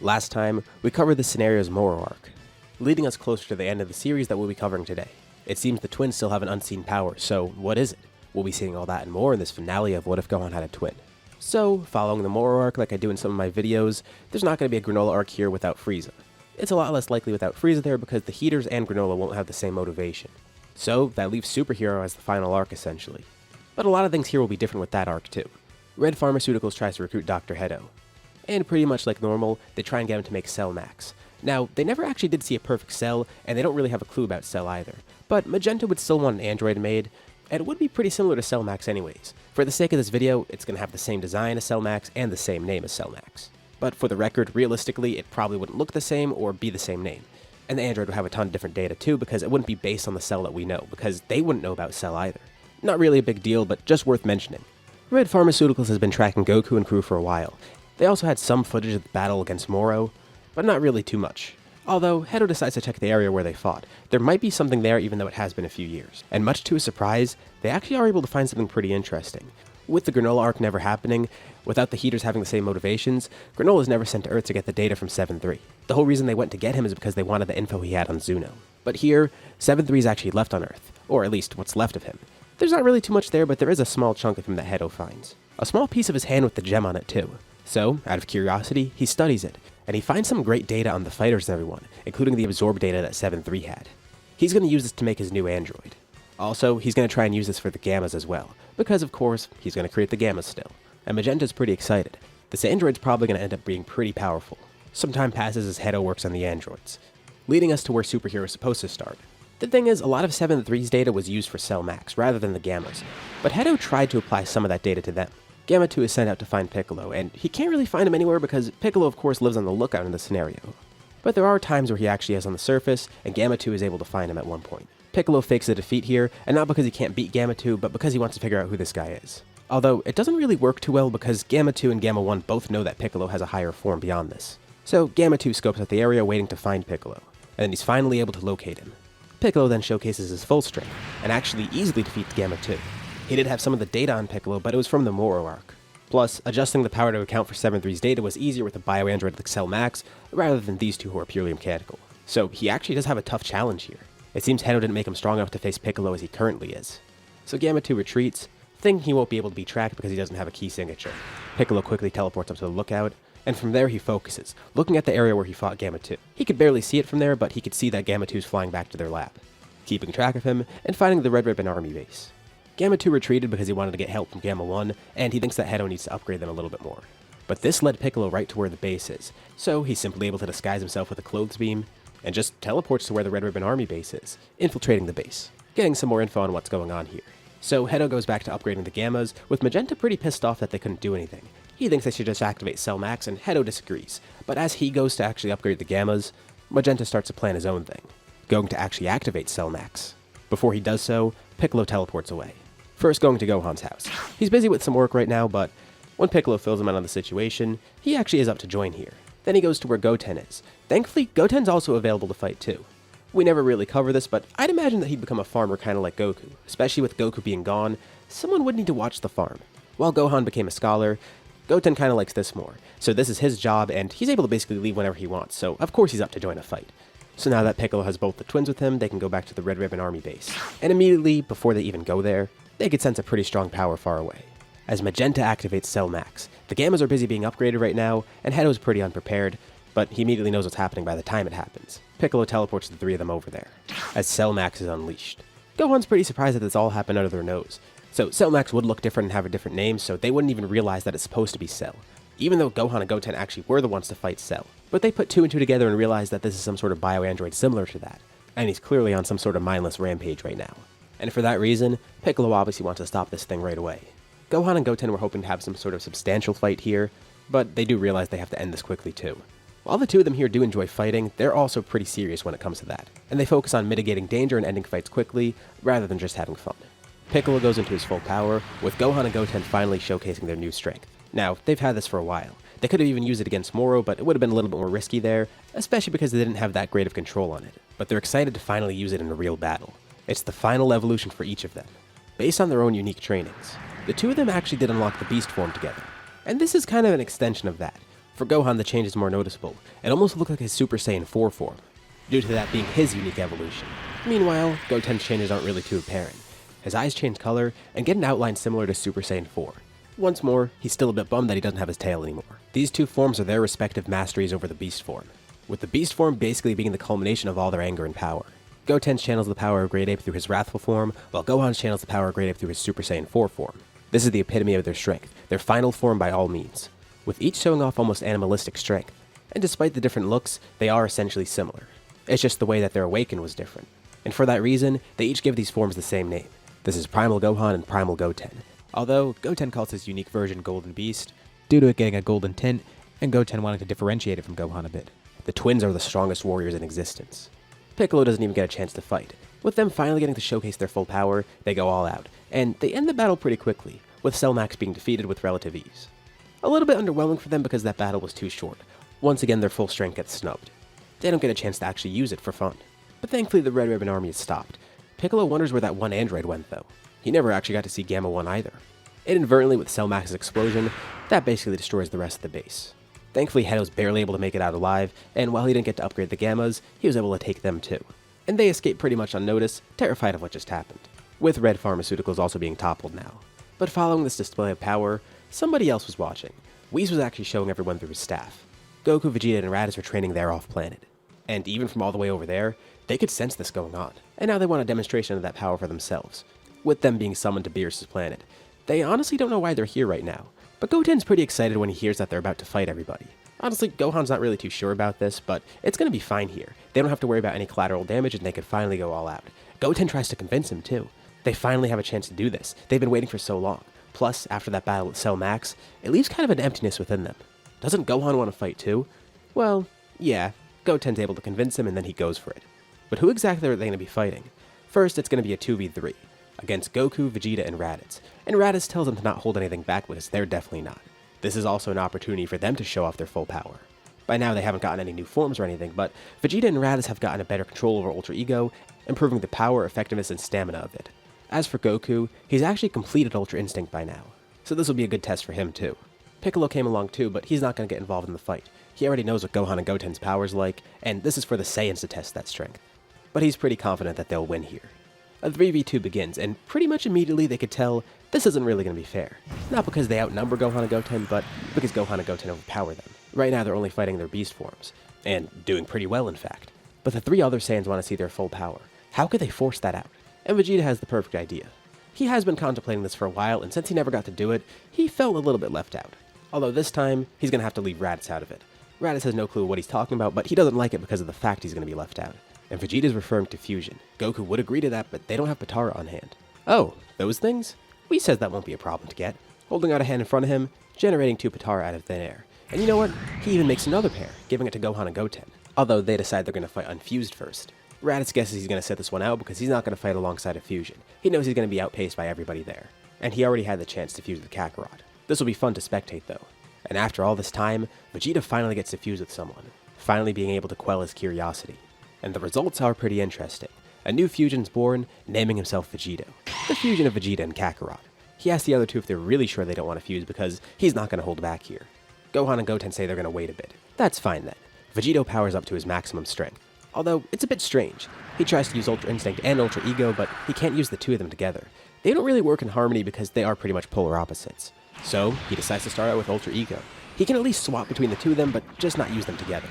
Last time, we covered the scenario's Moro arc, leading us closer to the end of the series that we'll be covering today. It seems the twins still have an unseen power, so what is it? We'll be seeing all that and more in this finale of What If Gohan Had a Twin. So, following the Moro arc like I do in some of my videos, there's not going to be a Granola arc here without Frieza. It's a lot less likely without Frieza there because the Heaters and Granola won't have the same motivation. So, that leaves Superhero as the final arc essentially. But a lot of things here will be different with that arc too. Red Pharmaceuticals tries to recruit Dr. Hedo. And pretty much like normal, they try and get him to make Cell Max. Now, they never actually did see a perfect cell, and they don't really have a clue about Cell either. But Magenta would still want an android made, and it would be pretty similar to Cell Max anyways. For the sake of this video, it's going to have the same design as Cell Max and the same name as Cell Max. But for the record, realistically, it probably wouldn't look the same or be the same name. And the android would have a ton of different data too, because it wouldn't be based on the Cell that we know, because they wouldn't know about Cell either. Not really a big deal, but just worth mentioning. Red Pharmaceuticals has been tracking Goku and crew for a while. They also had some footage of the battle against Moro, but not really too much. Although, Hedo decides to check the area where they fought. There might be something there even though it has been a few years. And much to his surprise, they actually are able to find something pretty interesting. With the Granola arc never happening, without the Heaters having the same motivations, Granola is never sent to Earth to get the data from 7-3. The whole reason they went to get him is because they wanted the info he had on Zuno. But here, 7-3 is actually left on Earth, or at least what's left of him. There's not really too much there, but there is a small chunk of him that Hedo finds. A small piece of his hand with the gem on it too. So, out of curiosity, he studies it, and he finds some great data on the fighters and everyone, including the absorb data that 7-3 had. He's going to use this to make his new android. Also, he's going to try and use this for the Gammas as well, because of course, he's going to create the Gammas still. And Magenta's pretty excited. This android's probably going to end up being pretty powerful. Some time passes as Hedo works on the androids, leading us to where Superhero is supposed to start. The thing is, a lot of 7-3's data was used for Cell Max rather than the Gammas, but Hedo tried to apply some of that data to them. Gamma 2 is sent out to find Piccolo, and he can't really find him anywhere because Piccolo of course lives on the lookout in the scenario. But there are times where he actually is on the surface, and Gamma 2 is able to find him at one point. Piccolo fakes a defeat here, and not because he can't beat Gamma 2, but because he wants to figure out who this guy is. Although, it doesn't really work too well because Gamma 2 and Gamma 1 both know that Piccolo has a higher form beyond this. So Gamma 2 scopes out the area waiting to find Piccolo, and then he's finally able to locate him. Piccolo then showcases his full strength, and actually easily defeats Gamma 2. He did have some of the data on Piccolo, but it was from the Moro arc. Plus, adjusting the power to account for 7-3's data was easier with a bio-android like Cell Max, rather than these two who are purely mechanical. So he actually does have a tough challenge here. It seems Hedo didn't make him strong enough to face Piccolo as he currently is. So Gamma 2 retreats, thinking he won't be able to be tracked because he doesn't have a key signature. Piccolo quickly teleports up to the lookout, and from there he focuses, looking at the area where he fought Gamma 2. He could barely see it from there, but he could see that Gamma 2 is flying back to their lab, keeping track of him, and finding the Red Ribbon Army base. Gamma 2 retreated because he wanted to get help from Gamma 1, and he thinks that Hedo needs to upgrade them a little bit more. But this led Piccolo right to where the base is, so he's simply able to disguise himself with a clothes beam, and just teleports to where the Red Ribbon Army base is, infiltrating the base, getting some more info on what's going on here. So Hedo goes back to upgrading the Gammas, with Magenta pretty pissed off that they couldn't do anything. He thinks they should just activate Cell Max, and Hedo disagrees, but as he goes to actually upgrade the Gammas, Magenta starts to plan his own thing, going to actually activate Cell Max. Before he does so, Piccolo teleports away. First going to Gohan's house. He's busy with some work right now, but when Piccolo fills him in on the situation, he actually is up to join here. Then he goes to where Goten is. Thankfully, Goten's also available to fight too. We never really cover this, but I'd imagine that he'd become a farmer kinda like Goku. Especially with Goku being gone, someone would need to watch the farm. While Gohan became a scholar, Goten kinda likes this more. So this is his job, and he's able to basically leave whenever he wants, so of course he's up to join a fight. So now that Piccolo has both the twins with him, they can go back to the Red Ribbon Army base. And immediately, before they even go there, they could sense a pretty strong power far away. As Magenta activates Cell Max, the Gammas are busy being upgraded right now, and Hedo's pretty unprepared, but he immediately knows what's happening by the time it happens. Piccolo teleports the three of them over there, as Cell Max is unleashed. Gohan's pretty surprised that this all happened under their nose. So Cell Max would look different and have a different name, so they wouldn't even realize that it's supposed to be Cell, even though Gohan and Goten actually were the ones to fight Cell. But they put 2 and 2 together and realized that this is some sort of bio-android similar to that, and he's clearly on some sort of mindless rampage right now. And for that reason, Piccolo obviously wants to stop this thing right away. Gohan and Goten were hoping to have some sort of substantial fight here, but they do realize they have to end this quickly too. While the two of them here do enjoy fighting, they're also pretty serious when it comes to that, and they focus on mitigating danger and ending fights quickly, rather than just having fun. Piccolo goes into his full power, with Gohan and Goten finally showcasing their new strength. Now, they've had this for a while. They could have even used it against Moro, but it would have been a little bit more risky there, especially because they didn't have that great of control on it. But they're excited to finally use it in a real battle. It's the final evolution for each of them, based on their own unique trainings. The two of them actually did unlock the Beast form together, and this is kind of an extension of that. For Gohan, the change is more noticeable. It almost looked like his Super Saiyan 4 form, due to that being his unique evolution. Meanwhile, Goten's changes aren't really too apparent. His eyes change color and get an outline similar to Super Saiyan 4. Once more, he's still a bit bummed that he doesn't have his tail anymore. These two forms are their respective masteries over the Beast form, with the Beast form basically being the culmination of all their anger and power. Goten channels the power of Great Ape through his Wrathful form, while Gohan channels the power of Great Ape through his Super Saiyan 4 form. This is the epitome of their strength, their final form by all means, with each showing off almost animalistic strength, and despite the different looks, they are essentially similar. It's just the way that their awaken was different, and for that reason, they each give these forms the same name. This is Primal Gohan and Primal Goten, although Goten calls his unique version Golden Beast, due to it getting a golden tint, and Goten wanting to differentiate it from Gohan a bit. The twins are the strongest warriors in existence. Piccolo doesn't even get a chance to fight. With them finally getting to showcase their full power, they go all out, and they end the battle pretty quickly, with Cell Max being defeated with relative ease. A little bit underwhelming for them because that battle was too short. Once again, their full strength gets snubbed. They don't get a chance to actually use it for fun. But thankfully the Red Ribbon Army is stopped. Piccolo wonders where that one android went though. He never actually got to see Gamma 1 either. Inadvertently with Cell Max's explosion, that basically destroys the rest of the base. Thankfully Hedo's barely able to make it out alive, and while he didn't get to upgrade the Gammas, he was able to take them too. And they escape pretty much unnoticed, terrified of what just happened, with Red Pharmaceuticals also being toppled now. But following this display of power, somebody else was watching. Whis was actually showing everyone through his staff. Goku, Vegeta, and Raditz were training there off-planet. And even from all the way over there, they could sense this going on, and now they want a demonstration of that power for themselves, with them being summoned to Beerus' planet. They honestly don't know why they're here right now, but Goten's pretty excited when he hears that they're about to fight everybody. Honestly, Gohan's not really too sure about this, but it's gonna be fine here. They don't have to worry about any collateral damage and they could finally go all out. Goten tries to convince him too. They finally have a chance to do this. They've been waiting for so long. Plus, after that battle with Cell Max, it leaves kind of an emptiness within them. Doesn't Gohan want to fight too? Well, yeah, Goten's able to convince him and then he goes for it. But who exactly are they going to be fighting? First, it's going to be a 2v3, against Goku, Vegeta, and Raditz. And Raditz tells them to not hold anything back because they're definitely not. This is also an opportunity for them to show off their full power. By now they haven't gotten any new forms or anything, but Vegeta and Raditz have gotten a better control over Ultra Ego, improving the power, effectiveness, and stamina of it. As for Goku, he's actually completed Ultra Instinct by now, so this will be a good test for him too. Piccolo came along too, but he's not going to get involved in the fight. He already knows what Gohan and Goten's power's like, and this is for the Saiyans to test that strength. But he's pretty confident that they'll win here. A 3v2 begins, and pretty much immediately they could tell this isn't really going to be fair. Not because they outnumber Gohan and Goten, but because Gohan and Goten overpower them. Right now they're only fighting their beast forms, and doing pretty well in fact. But the three other Saiyans want to see their full power. How could they force that out? And Vegeta has the perfect idea. He has been contemplating this for a while, and since he never got to do it, he felt a little bit left out. Although this time, he's going to have to leave Raditz out of it. Raditz has no clue what he's talking about, but he doesn't like it because of the fact he's going to be left out. And Vegeta's referring to fusion. Goku would agree to that, but they don't have Potara on hand. Oh, those things? Whis says that won't be a problem to get. Holding out a hand in front of him, generating 2 Potara out of thin air. And you know what? He even makes another pair, giving it to Gohan and Goten. Although they decide they're going to fight unfused first. Raditz guesses he's going to set this one out because he's not going to fight alongside a fusion. He knows he's going to be outpaced by everybody there. And he already had the chance to fuse with Kakarot. This will be fun to spectate though. And after all this time, Vegeta finally gets to fuse with someone, finally being able to quell his curiosity. And the results are pretty interesting. A new fusion's born, naming himself Vegito. The fusion of Vegeta and Kakarot. He asks the other two if they're really sure they don't want to fuse because he's not going to hold back here. Gohan and Goten say they're going to wait a bit. That's fine then. Vegito powers up to his maximum strength. Although, it's a bit strange. He tries to use Ultra Instinct and Ultra Ego, but he can't use the two of them together. They don't really work in harmony because they are pretty much polar opposites. So, he decides to start out with Ultra Ego. He can at least swap between the two of them, but just not use them together.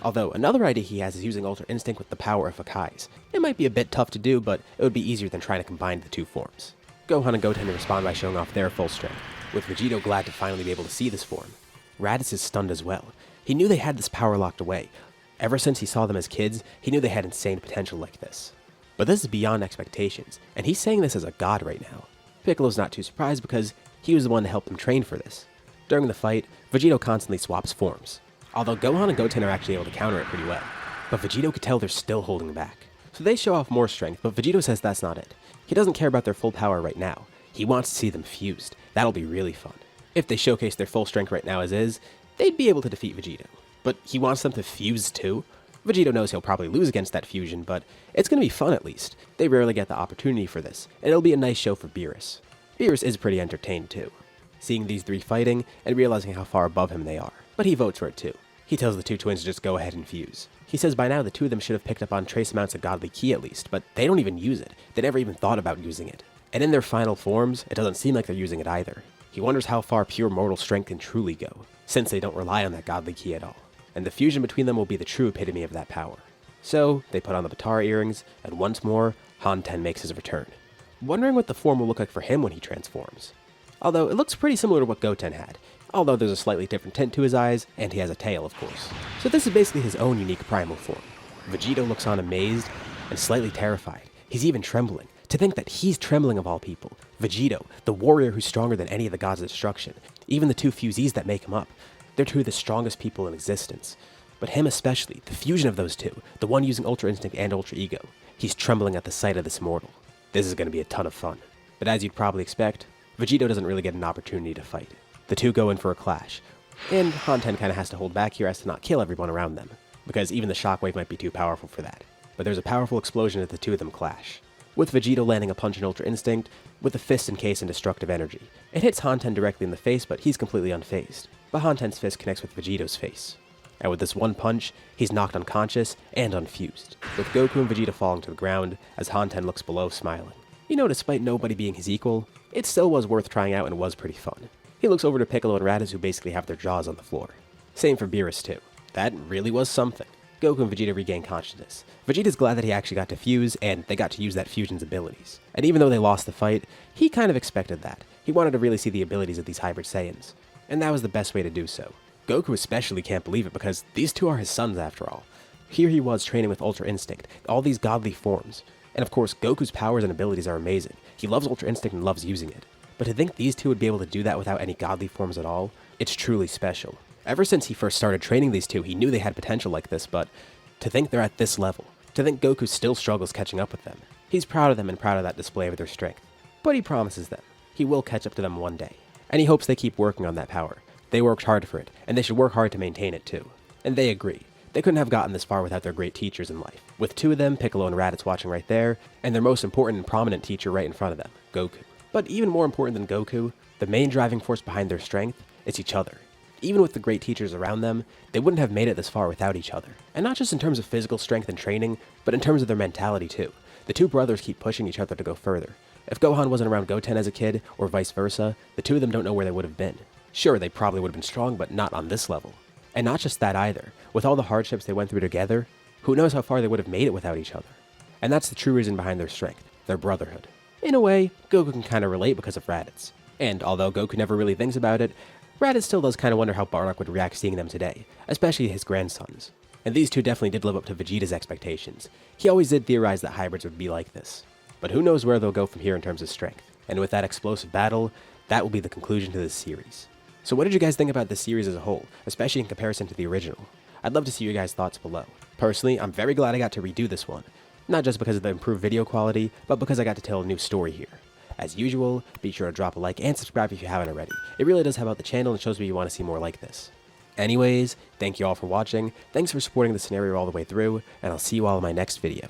Although, another idea he has is using Ultra Instinct with the power of Hakai's. It might be a bit tough to do, but it would be easier than trying to combine the two forms. Gohan and Goten respond by showing off their full strength, with Vegito glad to finally be able to see this form. Raditz is stunned as well. He knew they had this power locked away. Ever since he saw them as kids, he knew they had insane potential like this. But this is beyond expectations, and he's saying this as a god right now. Piccolo's not too surprised because he was the one to help them train for this. During the fight, Vegito constantly swaps forms, although Gohan and Goten are actually able to counter it pretty well. But Vegito could tell they're still holding back. So they show off more strength, but Vegito says that's not it. He doesn't care about their full power right now. He wants to see them fused. That'll be really fun. If they showcase their full strength right now as is, they'd be able to defeat Vegito. But he wants them to fuse too? Vegito knows he'll probably lose against that fusion, but it's going to be fun at least. They rarely get the opportunity for this, and it'll be a nice show for Beerus. Beerus is pretty entertained too, seeing these three fighting and realizing how far above him they are. but he votes for it too. He tells the two twins to just go ahead and fuse. He says by now the two of them should have picked up on trace amounts of godly ki at least, but they don't even use it. They never even thought about using it. And in their final forms, it doesn't seem like they're using it either. He wonders how far pure mortal strength can truly go, since they don't rely on that godly ki at all. And the fusion between them will be the true epitome of that power. So, they put on the Batara earrings, and once more, Hanten makes his return. Wondering what the form will look like for him when he transforms. Although, it looks pretty similar to what Goten had, although there's a slightly different tint to his eyes, and he has a tail, of course. So this is basically his own unique primal form. Vegito looks on amazed, and slightly terrified. He's even trembling. To think that he's trembling of all people. Vegito, the warrior who's stronger than any of the gods of destruction. Even the two fusees that make him up. They're two of the strongest people in existence. But him especially, the fusion of those two, the one using Ultra Instinct and Ultra Ego, he's trembling at the sight of this mortal. This is going to be a ton of fun. But as you'd probably expect, Vegito doesn't really get an opportunity to fight. The two go in for a clash, and Hanten kind of has to hold back here as to not kill everyone around them, because even the shockwave might be too powerful for that. But there's a powerful explosion as the two of them clash, with Vegito landing a punch in Ultra Instinct, with a fist encased in destructive energy. It hits Hanten directly in the face, but he's completely unfazed. But Hanten's fist connects with Vegito's face. And with this one punch, he's knocked unconscious and unfused, with Goku and Vegeta falling to the ground as Hanten looks below smiling. You know, despite nobody being his equal, it still was worth trying out and was pretty fun. He looks over to Piccolo and Raditz, who basically have their jaws on the floor. Same for Beerus too. That really was something. Goku and Vegeta regain consciousness. Vegeta's glad that he actually got to fuse, and they got to use that fusion's abilities. And even though they lost the fight, he kind of expected that. He wanted to really see the abilities of these hybrid Saiyans. And that was the best way to do so. Goku especially can't believe it because these two are his sons after all. Here he was training with Ultra Instinct, all these godly forms. And of course, Goku's powers and abilities are amazing. He loves Ultra Instinct and loves using it. But to think these two would be able to do that without any godly forms at all, it's truly special. Ever since he first started training these two, he knew they had potential like this, but to think they're at this level, to think Goku still struggles catching up with them, he's proud of them and proud of that display of their strength. But he promises them, he will catch up to them one day. And he hopes they keep working on that power. They worked hard for it, and they should work hard to maintain it too. And they agree. They couldn't have gotten this far without their great teachers in life. With two of them, Piccolo and Raditz watching right there, and their most important and prominent teacher right in front of them, Goku. But even more important than Goku, the main driving force behind their strength is each other. Even with the great teachers around them, they wouldn't have made it this far without each other. And not just in terms of physical strength and training, but in terms of their mentality too. The two brothers keep pushing each other to go further. If Gohan wasn't around Goten as a kid, or vice versa, the two of them don't know where they would have been. Sure, they probably would have been strong, but not on this level. And not just that either. With all the hardships they went through together, who knows how far they would have made it without each other. And that's the true reason behind their strength, their brotherhood. In a way, Goku can kind of relate because of Raditz. And although Goku never really thinks about it, Raditz still does kind of wonder how Bardock would react seeing them today, especially his grandsons. And these two definitely did live up to Vegeta's expectations. He always did theorize that hybrids would be like this. But who knows where they'll go from here in terms of strength. And with that explosive battle, that will be the conclusion to this series. So what did you guys think about this series as a whole, especially in comparison to the original? I'd love to see your guys' thoughts below. Personally, I'm very glad I got to redo this one. Not just because of the improved video quality, but because I got to tell a new story here. As usual, be sure to drop a like and subscribe if you haven't already. It really does help out the channel and shows me you want to see more like this. Anyways, thank you all for watching, thanks for supporting the scenario all the way through, and I'll see you all in my next video.